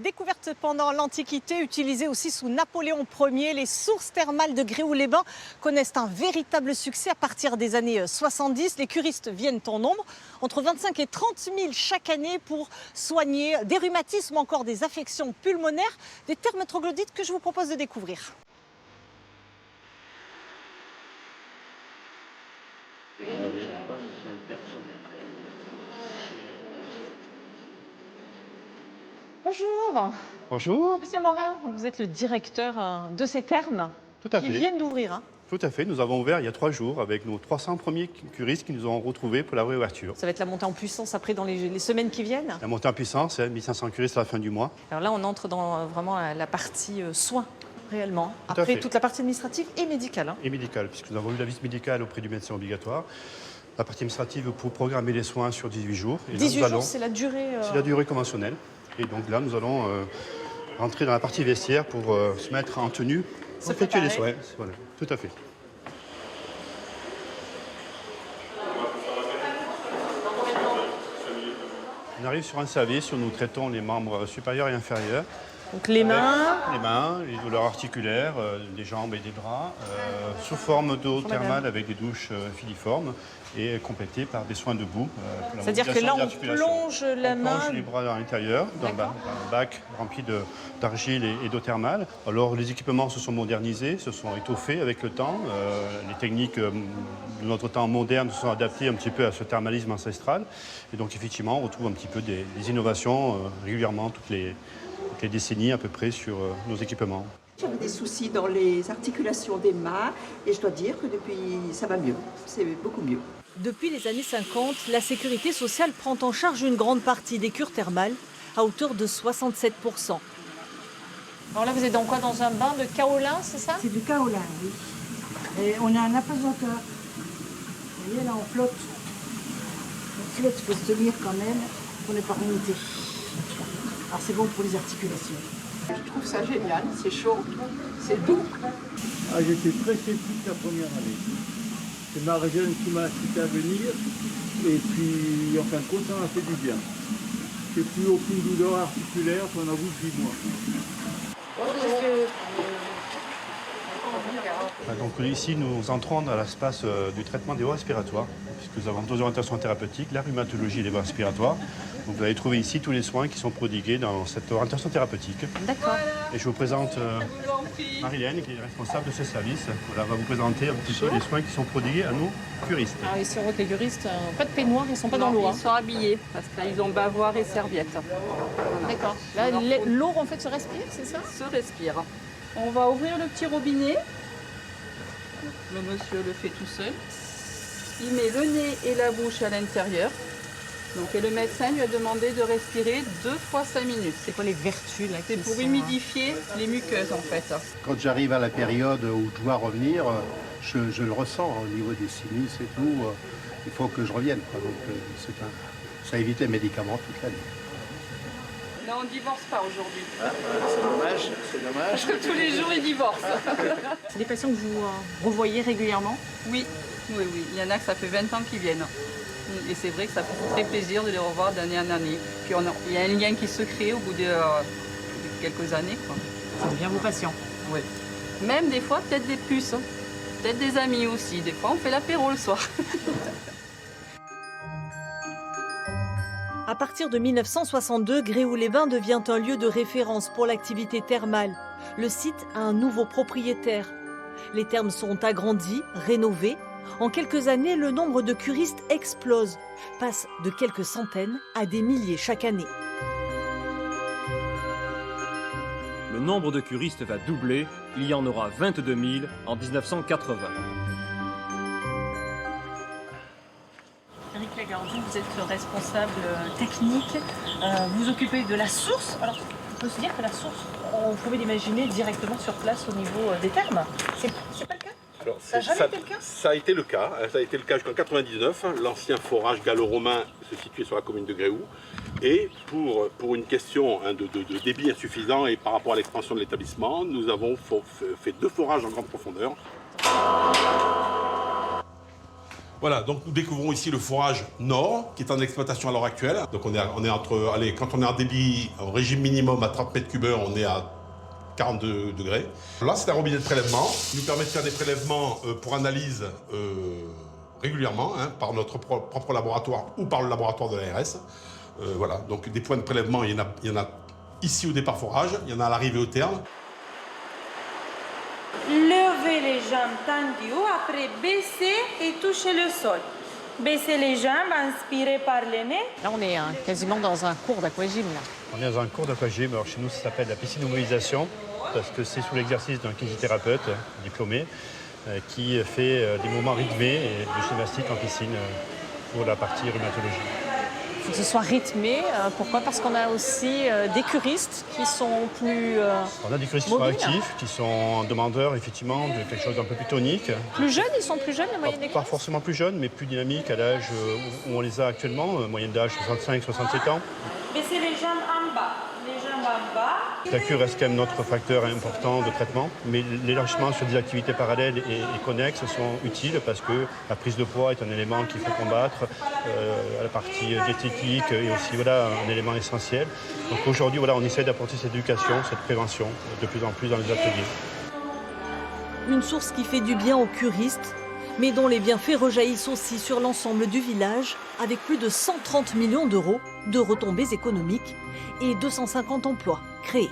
Découverte pendant l'Antiquité, utilisée aussi sous Napoléon Ier, les sources thermales de Gréoux-les-Bains connaissent un véritable succès à partir des années 70. Les curistes viennent en nombre, entre 25 et 30 000 chaque année pour soigner des rhumatismes ou encore des affections pulmonaires, des termes troglodytes que je vous propose de découvrir. Bonjour. Bonjour. Monsieur Morin, vous êtes le directeur de ces thermes Tout à qui fait. viennent d'ouvrir. Tout à fait. Nous avons ouvert il y a 3 jours avec nos 300 premiers curistes qui nous ont retrouvés pour la réouverture. Ça va être la montée en puissance après dans les semaines qui viennent. La montée en puissance, c'est 1500 curistes à la fin du mois. Alors là, on entre dans vraiment la partie soins, réellement. Tout à Après, fait. toute la partie administrative et médicale. Et médicale, puisque nous avons eu la visite médicale auprès du médecin obligatoire. La partie administrative pour programmer les soins sur 18 jours. Et là, 18 jours, c'est la durée. C'est la durée conventionnelle. Et donc là, nous allons rentrer dans la partie vestiaire pour se mettre en tenue pour effectuer les soins. Voilà, tout à fait. On arrive sur un service où nous traitons les membres supérieurs et inférieurs. Donc les mains. Les mains, les douleurs articulaires, des jambes et des bras, sous forme d'eau thermale avec des douches filiformes et complétées par des soins debout. C'est-à-dire que là, on plonge la main. On plonge les bras à l'intérieur, dans un bac rempli d'argile et d'eau thermale. Alors, les équipements se sont modernisés, se sont étoffés avec le temps. Les techniques de notre temps moderne se sont adaptées un petit peu à ce thermalisme ancestral. Et donc, effectivement, on retrouve un petit peu des innovations régulièrement toutes les décennies à peu près sur nos équipements. J'avais des soucis dans les articulations des mains et je dois dire que depuis, ça va mieux. C'est beaucoup mieux. Depuis les années 50, la sécurité sociale prend en charge une grande partie des cures thermales, à hauteur de 67%. Alors là, vous êtes dans quoi? Dans un bain de kaolin, c'est ça? C'est du kaolin, oui. Et on a un apesanteur. Vous voyez, là, on flotte. On flotte, il faut se tenir quand même pour ne pas remonter. Alors c'est bon pour les articulations. Je trouve ça génial, c'est chaud, c'est doux. Ah, j'étais très sceptique la première année. C'est ma région qui m'a incité à venir et puis en fin de compte ça m'a fait du bien. J'ai plus aucune douleur articulaire pendant 8 mois. Donc ici, nous entrons dans l'espace du traitement des voies respiratoires, puisque nous avons 2 orientations thérapeutiques, la rhumatologie et les voies respiratoires. Donc vous allez trouver ici tous les soins qui sont prodigués dans cette orientation thérapeutique. D'accord. Et je vous présente Marilène, qui est responsable de ce service. Voilà, elle va vous présenter un petit peu les soins qui sont prodigués à nos curistes. Alors ici, on voit que les curistes, pas de peignoir, ils ne sont pas dans l'eau. Ils sont habillés parce qu'ils ont bavoir et serviette. Voilà. D'accord. Là, l'eau, en fait, se respire, c'est ça? Se respire. On va ouvrir le petit robinet. Le monsieur le fait tout seul. Il met le nez et la bouche à l'intérieur. Donc, et le médecin lui a demandé de respirer 2 fois 5 minutes. C'est quoi les vertus là? C'est pour humidifier les muqueuses en fait. Quand j'arrive à la période où je dois revenir, je le ressens au niveau des sinus et tout. Il faut que je revienne, quoi. Donc ça évite les médicaments toute l'année. Là, on ne divorce pas aujourd'hui. C'est dommage. Parce que tous les jours, ils divorcent. C'est des patients que vous revoyez régulièrement? Oui. Il y en a que ça fait 20 ans qu'ils viennent. Et c'est vrai que ça fait très plaisir de les revoir d'année en année. Puis il y a un lien qui se crée au bout de quelques années, quoi. Ça devient vos patients? Oui. Même des fois, peut-être des puces. Peut-être des amis aussi. Des fois, on fait l'apéro le soir. À partir de 1962, Gréoux-les-Bains devient un lieu de référence pour l'activité thermale. Le site a un nouveau propriétaire. Les thermes sont agrandis, rénovés. En quelques années, le nombre de curistes explose, passe de quelques centaines à des milliers chaque année. Le nombre de curistes va doubler, il y en aura 22 000 en 1980. Eric Lagarde, vous êtes responsable technique, vous occupez de la source. Alors, on peut se dire que la source, on pouvait l'imaginer directement sur place au niveau des thermes. C'est pas le cas? Alors, Ça n'a jamais été le cas? Ça a été le cas. Ça a été le cas jusqu'en 1999. L'ancien forage gallo-romain se situait sur la commune de Gréoux. Et pour une question de débit insuffisant et par rapport à l'expansion de l'établissement, nous avons fait 2 forages en grande profondeur. Voilà, donc nous découvrons ici le forage nord, qui est en exploitation à l'heure actuelle. Donc on est entre, allez, quand on est en débit, en régime minimum à 30 mètres cubes heure, on est à 42 degrés. Là, c'est un robinet de prélèvement, qui nous permet de faire des prélèvements pour analyse régulièrement, hein, par notre propre laboratoire ou par le laboratoire de l'ARS. Voilà, donc des points de prélèvement, il y en a ici au départ forage, il y en a à l'arrivée au terme. Levez les jambes tendues, après baisser et toucher le sol. Baissez les jambes, inspirez par le nez. Là, on est quasiment dans un cours d'aquagym. On est dans un cours d'aquagym. Alors chez nous, ça s'appelle la piscine mobilisation parce que c'est sous l'exercice d'un kinésithérapeute diplômé qui fait des mouvements rythmés et de gymnastique en piscine pour la partie rhumatologie. Il faut que ce soit rythmé. Pourquoi? Parce qu'on a aussi des curistes qui sont plus On a des curistes qui sont actifs, qui sont demandeurs effectivement de quelque chose d'un peu plus tonique. Plus jeunes, ils sont plus jeunes, la moyenne des Pas curistes? forcément plus jeunes, mais plus dynamiques à l'âge où on les a actuellement, moyenne d'âge 65-67 ans. Baissez les jambes en bas. Les jambes en bas. La cure reste quand même notre facteur important de traitement, mais l'élargissement sur des activités parallèles et connexes sont utiles parce que la prise de poids est un élément qu'il faut combattre, la partie diététique est aussi voilà, un élément essentiel. Donc aujourd'hui, voilà, on essaie d'apporter cette éducation, cette prévention de plus en plus dans les ateliers. Une source qui fait du bien aux curistes, mais dont les bienfaits rejaillissent aussi sur l'ensemble du village, avec plus de 130 millions d'euros de retombées économiques et 250 emplois créés.